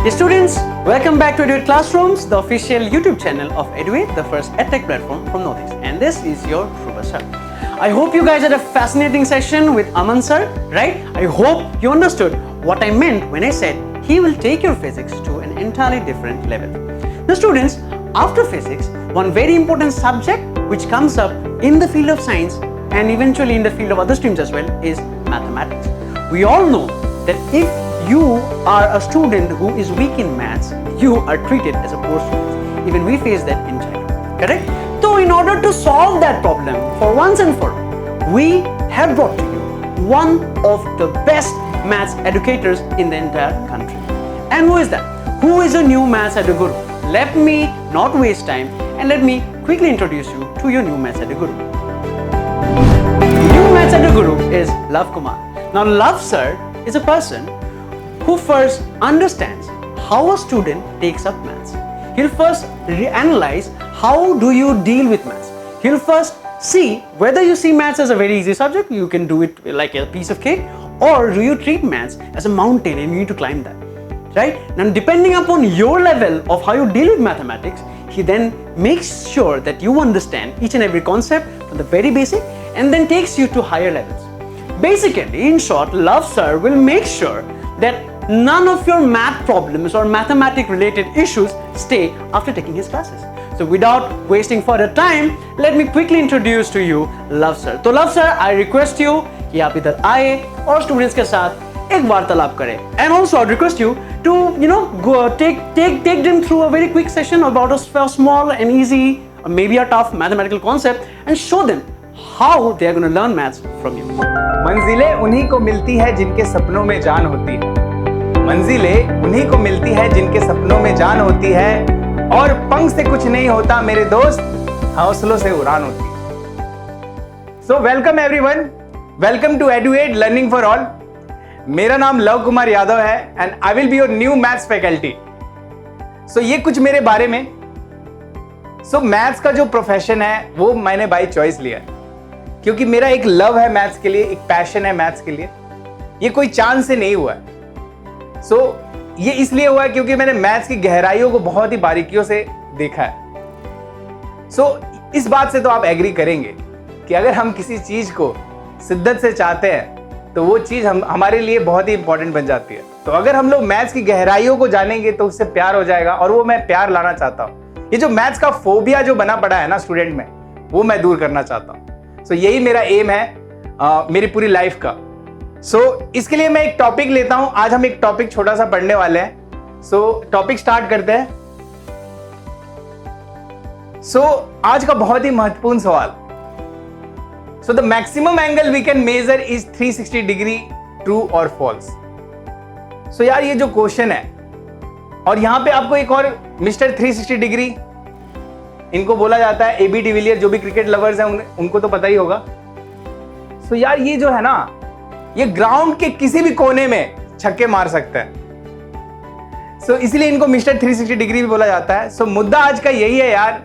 Students, welcome back to Eduate Classrooms, the official YouTube channel of Eduate, the first EdTech platform from Northeast. And this is your Shubha sir. I hope you guys had a fascinating session with Aman sir, right? I hope you understood what I meant when I said he will take your physics to an entirely different level. Now students, after physics, one very important subject which comes up in the field of science and eventually in the field of other streams as well is mathematics. We all know that if you are a student who is weak in maths, you are treated as a poor student. Even we face that in childhood, correct? So in order to solve that problem for once and for all, we have brought to you one of the best maths educators in the entire country. And who is that? Who is a new maths eduguru? Let me not waste time and let me quickly introduce you to your new maths eduguru. New maths eduguru is Love Kumar. Now Love sir is a person who first understands how a student takes up maths. He'll first analyze how do you deal with maths. He'll first see whether you see maths as a very easy subject, you can do it like a piece of cake, or do you treat maths as a mountain and you need to climb that, right? Now depending upon your level of how you deal with mathematics, he then makes sure that you understand each and every concept from the very basic and then takes you to higher levels. Basically, in short, Love sir will make sure that none of your math problems or mathematic related issues stay after taking his classes. So without wasting further time, let me quickly introduce to you Love sir. So Love sir, I request you कि आप इधर आए और students के साथ एक वार्तालाप करें. And also I request you to go take them through a very quick session about a small and easy, maybe a tough mathematical concept and show them how they are going to learn maths from you. मंजिलें उन्हीं को मिलती है जिनके सपनों में जान होती है. मंजिलें उन्हीं को मिलती है जिनके सपनों में जान होती है और पंख से कुछ नहीं होता मेरे दोस्त, हौसलों से उड़ान होती है. So welcome everyone, welcome to eduate learning for all. मेरा नाम लव कुमार यादव है and I will be your new maths faculty. So ये कुछ मेरे बारे में. सो मैथ्स का जो प्रोफेशन है वो मैंने बाय चॉइस लिया है क्योंकि मेरा एक लव है मैथ्स के लिए, एक पैशन है मैथ्स के लिए. ये कोई चांस से नहीं हुआ है. सो ये इसलिए हुआ है क्योंकि मैंने मैथ्स की गहराइयों को बहुत ही बारीकियों से देखा है. सो इस बात से तो आप एग्री करेंगे कि अगर हम किसी चीज को शिद्दत से चाहते हैं तो वो चीज हमारे लिए बहुत ही इंपॉर्टेंट बन जाती है. तो अगर हम लोग मैथ्स की गहराइयों को जानेंगे तो उससे प्यार हो जाएगा और वो मैं प्यार लाना चाहता हूँ. ये जो मैथ्स का फोबिया जो बना पड़ा है ना स्टूडेंट में, वो मैं दूर करना चाहता हूँ. सो यही मेरा एम है मेरी पूरी लाइफ का. सो इसके लिए मैं एक टॉपिक लेता हूं. आज हम एक टॉपिक छोटा सा पढ़ने वाले हैं. सो टॉपिक स्टार्ट करते हैं. सो आज का बहुत ही महत्वपूर्ण सवाल. So the maximum angle we can measure is 360 degree, true और फॉल्स. सो यार ये जो क्वेश्चन है और यहां पे आपको एक और मिस्टर 360 डिग्री इनको बोला जाता है, एबी डिविलियर. जो भी क्रिकेट लवर्स हैं उनको तो पता ही होगा. सो यार ये जो है ना, ये ग्राउंड के किसी भी कोने में छक्के मार सकते हैं. सो इसलिए इनको मिस्टर 360 डिग्री भी बोला जाता है. सो मुद्दा आज का यही है यार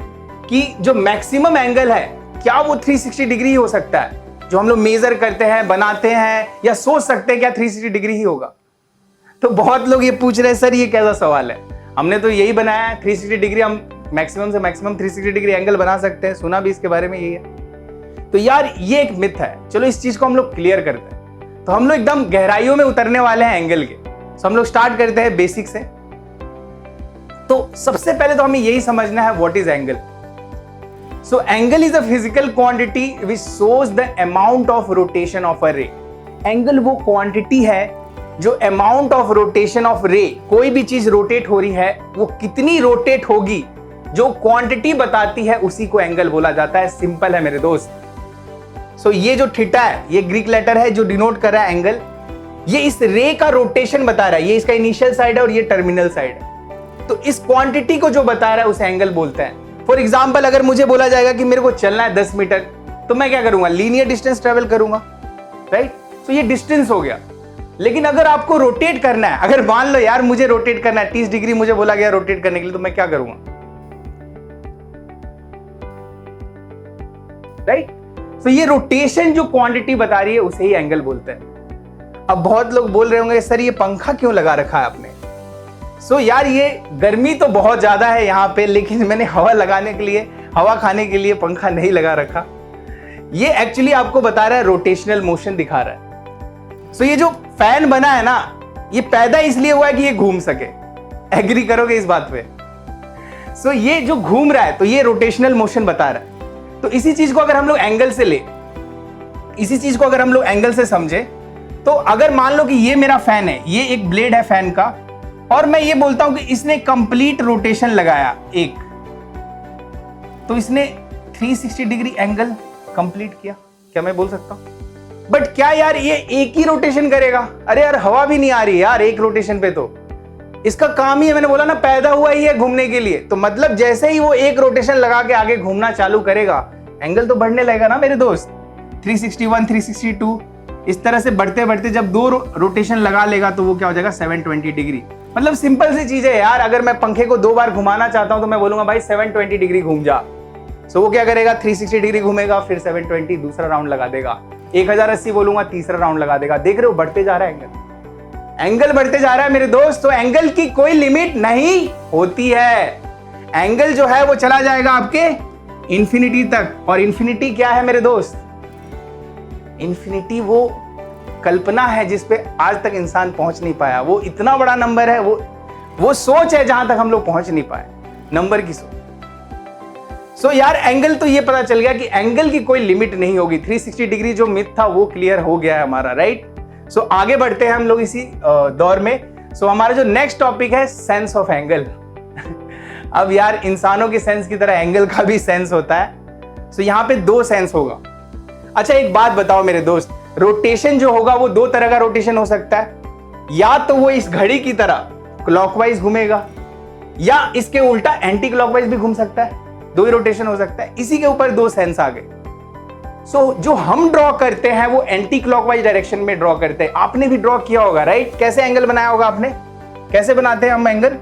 कि जो मैक्सिमम एंगल है क्या वो 360 डिग्री ही हो सकता है, जो हम लोग मेजर करते हैं, बनाते हैं या सोच सकते हैं क्या 360 डिग्री ही होगा. तो बहुत लोग ये पूछ रहे हैं सर ये कैसा सवाल है. हमने तो यही बनाया है 360 डिग्री, हम मैक्सिमम से मैक्सिमम 360 डिग्री एंगल बना सकते हैं. सुना भी इसके बारे में यही है. तो यार ये एक मिथ है. चलो इस चीज को हम लोग क्लियर करते हैं. तो हम लोग एकदम गहराइयों में उतरने वाले हैं एंगल के. तो हम लोग स्टार्ट करते हैं बेसिक से. तो सबसे पहले तो हमें यही समझना है what is angle. So angle is a physical quantity which shows the amount of rotation of a रे. एंगल वो क्वांटिटी है जो अमाउंट ऑफ रोटेशन ऑफ रे, कोई भी चीज रोटेट हो रही है वो कितनी रोटेट होगी, जो क्वांटिटी बताती है उसी को एंगल बोला जाता है. सिंपल है मेरे दोस्त. सो ये जो थीटा है ये ग्रीक लेटर है जो डिनोट कर रहा है एंगल. ये इस रे का रोटेशन बता रहा है. ये इसका इनिशियल साइड है और ये टर्मिनल साइड है. तो इस क्वांटिटी को जो बता रहा है उसे एंगल बोलते हैं. फॉर एग्जांपल अगर मुझे बोला जाएगा कि मेरे को चलना है 10 मीटर, तो मैं क्या करूंगा, लीनियर डिस्टेंस ट्रेवल करूंगा, राइट. तो ये डिस्टेंस हो गया. लेकिन अगर आपको रोटेट करना है, अगर मान लो यार मुझे रोटेट करना है 30 डिग्री मुझे बोला गया रोटेट करने के लिए, तो मैं क्या करूंगा, राइट. तो ये रोटेशन जो क्वांटिटी बता रही है उसे ही एंगल बोलते हैं. अब बहुत लोग बोल रहे होंगे सर ये पंखा क्यों लगा रखा है आपने. सो यार ये गर्मी तो बहुत ज्यादा है यहाँ पे, लेकिन मैंने हवा लगाने के लिए, हवा खाने के लिए पंखा नहीं लगा रखा। ये एक्चुअली आपको बता रहा है, रोटेशनल मोशन दिखा रहा है। सो ये जो फैन बना है ना, ये पैदा इसलिए हुआ है कि ये घूम सके। एग्री करोगे इस बात पे? सो ये जो घूम रहा है तो ये रोटेशनल मोशन बता रहा है। तो इसी चीज को अगर हम लोग एंगल से ले, इसी चीज को अगर हम लोग एंगल से समझे, तो अगर मान लो कि ये मेरा फैन है, ये एक ब्लेड है फैन का, और मैं ये बोलता हूं कि इसने कंप्लीट रोटेशन लगाया एक, तो इसने 360 डिग्री एंगल कंप्लीट किया, क्या मैं बोल सकता हूं? बट क्या यार ये एक ही रोटेशन करेगा? अरे यार हवा भी नहीं आ रही यार एक रोटेशन पे, तो इसका काम ही है, मैंने बोला ना पैदा हुआ ही है घूमने के लिए। तो मतलब जैसे ही वो एक रोटेशन लगा के आगे घूमना चालू करेगा, एंगल तो बढ़ने लगेगा ना मेरे दोस्त। 361, 362 इस तरह से बढ़ते बढ़ते जब 2 रोटेशन लगा लेगा तो वो क्या हो जाएगा 720 डिग्री। मतलब सिंपल सी चीज है यार, अगर मैं पंखे को 2 बार घुमाना चाहता हूं तो मैं बोलूंगा भाई 720 डिग्री घूम जा। सो वो क्या करेगा 360 डिग्री घूमेगा, फिर 720 दूसरा राउंड लगा देगा। 1080 बोलूंगा तीसरा राउंड लगा देगा। देख रहे हो बढ़ते जा रहा है एंगल, एंगल बढ़ते जा रहा है मेरे दोस्त। तो एंगल की कोई लिमिट नहीं होती है। एंगल जो है वो चला जाएगा आपके इंफिनिटी तक। और इंफिनिटी क्या है मेरे दोस्त? इंफिनिटी वो कल्पना है जिसपे आज तक इंसान पहुंच नहीं पाया। वो इतना बड़ा नंबर है, वो सोच है जहां तक हम लोग पहुंच नहीं पाए, नंबर की सोच। सो यार एंगल तो ये पता चल गया कि एंगल की कोई लिमिट नहीं होगी। 360 डिग्री जो मिथ था वो क्लियर हो गया है हमारा, राइट। सो आगे बढ़ते हैं हम लोग इसी दौर में। सो हमारा जो नेक्स्ट टॉपिक है सेंस ऑफ एंगल। अब यार इंसानों के सेंस की तरह एंगल का भी सेंस होता है। सो यहाँ पे 2 सेंस होगा। अच्छा एक बात बताओ मेरे दोस्त, रोटेशन जो होगा वो 2 तरह का रोटेशन हो सकता है। या तो वो इस घड़ी की तरह क्लॉकवाइज घूमेगा, या इसके उल्टा एंटी क्लॉकवाइज भी घूम सकता है। 2 ही रोटेशन हो सकता है। इसी के ऊपर 2 सेंस आ गए। सो जो हम ड्रॉ करते हैं वो एंटी क्लॉकवाइज डायरेक्शन में ड्रॉ करते हैं। आपने भी ड्रॉ किया होगा, राइट। कैसे एंगल बनाया होगा आपने? कैसे बनाते हैं हम एंगल?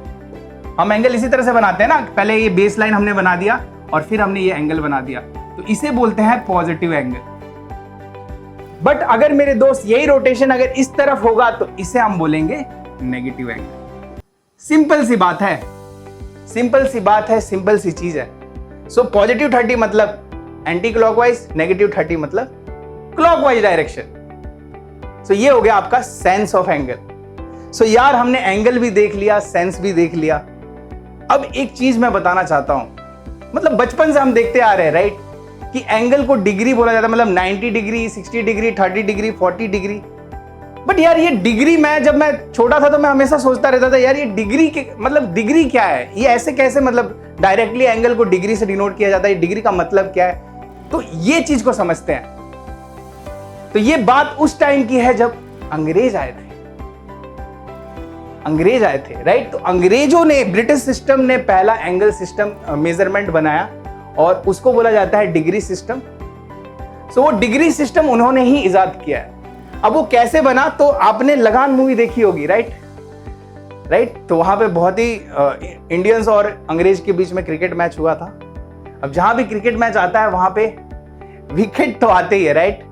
हम एंगल इसी तरह से बनाते हैं ना। पहले ये बेस लाइन हमने बना दिया और फिर हमने ये एंगल बना दिया, तो इसे बोलते हैं पॉजिटिव एंगल। बट अगर मेरे दोस्त यही रोटेशन अगर इस तरफ होगा तो इसे हम बोलेंगे नेगेटिव एंगल। सिंपल सी बात है, सिंपल सी बात है, सिंपल सी चीज है। सो पॉजिटिव 30 मतलब एंटी क्लॉकवाइज, नेगेटिव 30 मतलब क्लॉकवाइज डायरेक्शन। सो ये हो गया आपका सेंस ऑफ एंगल। सो यार हमने एंगल भी देख लिया, सेंस भी देख लिया। अब एक चीज मैं बताना चाहता हूं, मतलब बचपन से हम देखते आ रहे हैं, राइट, कि एंगल को डिग्री बोला जाता है। मतलब 90 degree, 60 degree, 30 degree, 40 degree. But यार ये डिग्री, मैं जब मैं छोटा था तो मैं हमेशा सोचता रहता था यार ये डिग्री के मतलब डिग्री क्या है, ये ऐसे कैसे मतलब डायरेक्टली एंगल को डिग्री से डिनोट किया जाता है, डिग्री का मतलब क्या है। तो ये चीज को समझते हैं। तो ये बात उस टाइम की है जब अंग्रेज आए थे, अंग्रेज आए थे, राइट। तो अंग्रेजों ने, ब्रिटिश सिस्टम ने पहला एंगल सिस्टम मेजरमेंट बनाया और उसको बोला जाता है डिग्री सिस्टम। सो वो डिग्री सिस्टम उन्होंने ही इजाद किया है। अब वो कैसे बना, तो आपने लगान मूवी देखी होगी, राइट, राइट। तो वहां पे बहुत ही इंडियंस और अंग्रेज के बीच में क्रिकेट मैच हुआ था। अब जहां भी क्रिकेट मैच आता है वहां पे विकेट तो आते ही है, राइट।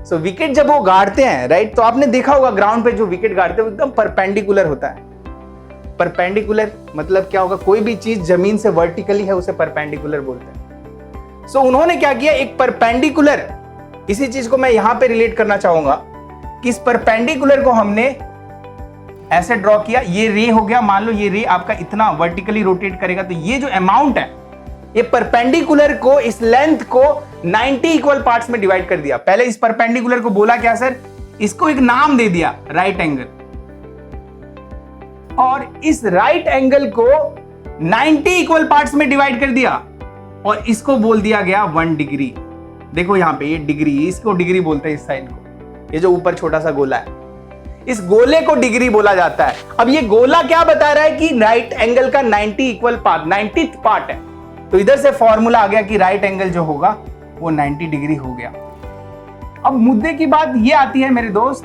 सो विकेट जब वो गाड़ते हैं, राइट, तो आपने देखा होगा ग्राउंड पे जो विकेट गाड़ते हैं वो एकदम परपेंडिकुलर होता है। परपेंडिकुलर मतलब क्या होगा, कोई भी चीज जमीन से वर्टिकली है उसे परपेंडिकुलर बोलते हैं। सो उन्होंने क्या किया, एक परपेंडिकुलर, इसी चीज को मैं यहां पे रिलेट करना चाहूंगा कि इस परपेंडिकुलर को हमने ऐसे ड्रॉ किया। ये रे हो गया, मान लो ये रे आपका इतना वर्टिकली रोटेट करेगा, तो ये जो अमाउंट है, ये परपेंडिकुलर को, इस लेंथ को 90 इक्वल पार्ट्स में डिवाइड कर दिया। पहले इस परपेंडिकुलर को बोला क्या सर, इसको एक नाम दे दिया राइट एंगल, और इस राइट एंगल को 90 इक्वल पार्ट्स में डिवाइड कर दिया और इसको बोल दिया गया 1 डिग्री। देखो यहां पे ये डिग्री, इसको डिग्री बोलते हैं इस साइन को, ये जो ऊपर छोटा सा गोला है, इस गोले को डिग्री बोला जाता है। अब ये गोला क्या बता रहा है कि राइट एंगल का 90 इक्वल पार्ट, 90th पार्ट है। तो इधर से फॉर्मूला आ गया कि राइट एंगल जो होगा वो 90 डिग्री हो गया। अब मुद्दे की बात ये आती है मेरे दोस्त,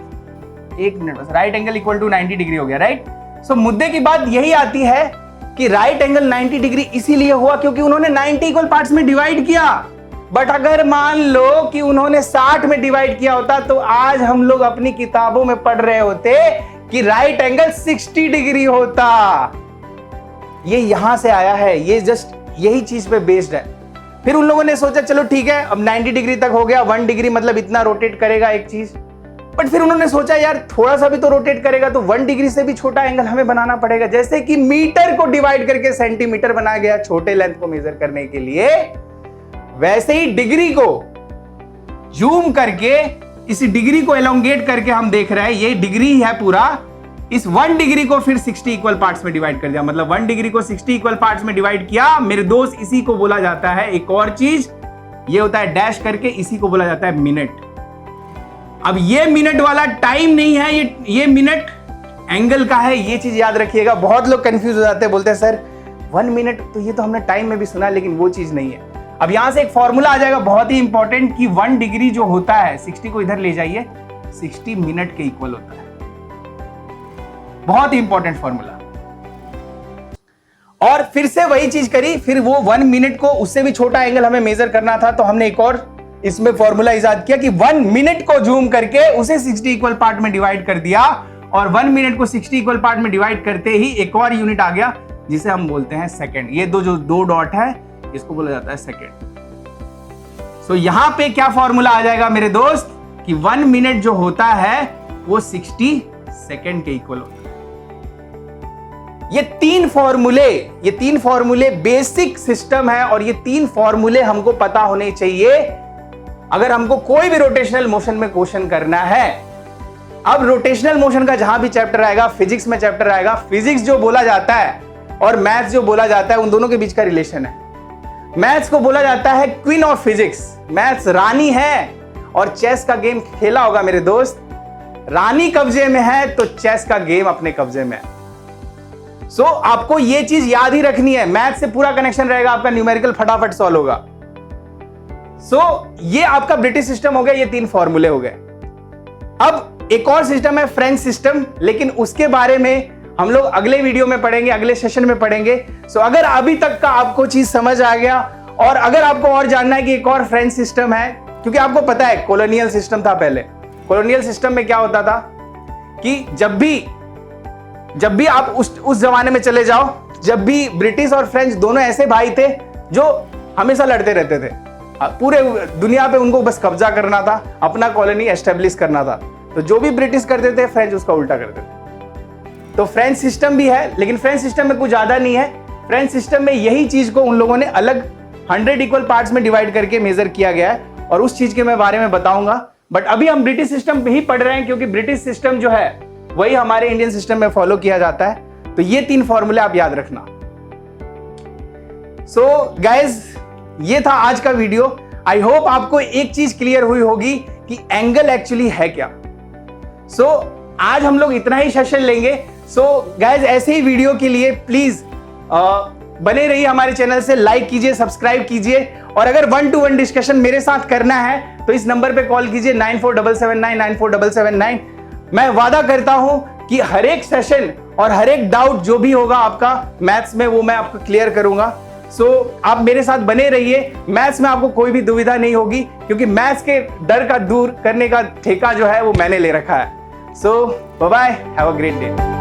एक मिनट बस, right angle equal to 90 degree हो गया, राइट। सो मुद्दे की बात यही आती है कि राइट एंगल 90 डिग्री इसीलिए हुआ क्योंकि उन्होंने 90 इक्वल पार्ट्स में डिवाइड किया। बट अगर मान लो कि उन्होंने 60 में डिवाइड किया होता तो आज हम लोग अपनी किताबों में पढ़ रहे होते कि राइट एंगल 60 डिग्री होता। ये यहां से आया है, ये जस्ट यही चीज पे बेस्ड है। फिर उन लोगों ने सोचा चलो ठीक है, अब 90 डिग्री तक हो गया, 1 डिग्री मतलब इतना रोटेट करेगा एक चीज। बट फिर उन्होंने सोचा यार थोड़ा सा भी तो रोटेट करेगा, तो 1 डिग्री से भी छोटा एंगल हमें बनाना पड़ेगा। जैसे कि मीटर को डिवाइड करके सेंटीमीटर बनाया गया छोटे लेंथ को मेजर करने के लिए, वैसे ही डिग्री को जूम करके, इस डिग्री को एलोंगेट करके हम देख रहे हैं ये डिग्री है पूरा, इस 1 डिग्री को फिर 60 इक्वल पार्ट्स में डिवाइड कर दिया। मतलब 1 डिग्री को 60 इक्वल पार्ट्स में डिवाइड किया मेरे दोस्त। इसी को बोला जाता है, एक और चीज ये होता है डैश करके, इसी को बोला जाता है मिनट। अब ये मिनट वाला टाइम नहीं है, ये मिनट एंगल का है, ये चीज याद रखिएगा। बहुत लोग कंफ्यूज हो जाते हैं, बोलते हैं सर 1 मिनट तो ये तो हमने टाइम में भी सुना, लेकिन वो चीज नहीं है। अब यहां से एक फॉर्मूला आ जाएगा बहुत ही इंपॉर्टेंट कि 1 डिग्री जो होता है, 60 को इधर ले जाइए, 60 मिनट के इक्वल होता है। बहुत ही इंपॉर्टेंट फॉर्मूला। और फिर से वही चीज करी, फिर वो 1 मिनट को उससे भी छोटा एंगल हमें मेजर करना था, तो हमने एक और इसमें फॉर्मूला इजाद किया कि 1 मिनट को जूम करके उसे 60 इक्वल पार्ट में डिवाइड कर दिया, और 1 मिनट को 60 इक्वल पार्ट में डिवाइड करते ही एक और यूनिट आ गया जिसे हम बोलते हैं सेकंड। ये दो डॉट है, इसको बोला जाता है सेकंड। सो यहां पे क्या फॉर्मूला आ जाएगा मेरे दोस्त कि 1 मिनट जो होता है वो 60 सेकंड के इक्वल होता है। ये तीन फॉर्मूले बेसिक सिस्टम है, और ये 3 फॉर्मूले हमको पता होने चाहिए अगर हमको कोई भी रोटेशनल मोशन में क्वेश्चन करना है। अब रोटेशनल मोशन का जहां भी चैप्टर आएगा, फिजिक्स में चैप्टर आएगा, फिजिक्स जो बोला जाता है और मैथ्स जो बोला जाता है, उन दोनों के बीच का रिलेशन है। मैथ्स को बोला जाता है क्वीन ऑफ फिजिक्स, मैथ्स रानी है। और चेस का गेम खेला होगा मेरे दोस्त, रानी कब्जे में है तो चेस का गेम अपने कब्जे में है। सो आपको ये चीज याद ही रखनी है, मैथ्स से पूरा कनेक्शन रहेगा, आपका न्यूमेरिकल फटाफट सॉल्व होगा। ये आपका ब्रिटिश सिस्टम हो गया, ये 3 फॉर्मूले हो गए। अब एक और सिस्टम है फ्रेंच सिस्टम, लेकिन उसके बारे में हम लोग अगले वीडियो में पढ़ेंगे, अगले सेशन में पढ़ेंगे। अगर अभी तक का आपको चीज समझ आ गया, और अगर आपको और जानना है कि एक और फ्रेंच सिस्टम है, क्योंकि आपको पता है कॉलोनियल सिस्टम था पहले। कॉलोनियल सिस्टम में क्या होता था कि जब भी आप उस जमाने में चले जाओ, जब भी ब्रिटिश और फ्रेंच दोनों ऐसे भाई थे जो हमेशा लड़ते रहते थे, पूरे दुनिया पे उनको बस कब्जा करना था, अपना कॉलोनी एस्टेब्लिश करना था। तो जो भी ब्रिटिश करते थे फ्रेंच उसका उल्टा करते थे। तो फ्रेंच सिस्टम भी है, लेकिन फ्रेंच सिस्टम में कुछ ज्यादा नहीं है। फ्रेंच सिस्टम में यही चीज को उन लोगों ने अलग 100 इक्वल पार्ट्स में डिवाइड करके मेजर किया गया है, और उस चीज के मैं बारे में बताऊंगा। बट अभी हम ब्रिटिश सिस्टम पे ही पढ़ रहे हैं, क्योंकि ब्रिटिश सिस्टम जो है वही हमारे इंडियन सिस्टम में फॉलो किया जाता है। तो ये 3 फॉर्मूले आप याद रखना। गाइज, ये था आज का वीडियो। आई होप आपको एक चीज क्लियर हुई होगी कि एंगल एक्चुअली है क्या। आज हम लोग इतना ही सेशन लेंगे। गाइज, ऐसे ही वीडियो के लिए प्लीज बने रहिए हमारे चैनल से, लाइक कीजिए, सब्सक्राइब कीजिए। और अगर 1-to-1 डिस्कशन मेरे साथ करना है तो इस नंबर पे कॉल कीजिए 9477994779। मैं वादा करता हूं कि हर एक सेशन और हर एक डाउट जो भी होगा आपका मैथ्स में, वो मैं आपको क्लियर करूंगा। आप मेरे साथ बने रहिए। मैथ्स में आपको कोई भी दुविधा नहीं होगी, क्योंकि मैथ्स के डर का दूर करने का ठेका जो है वो मैंने ले रखा है। Bye bye, have a great day.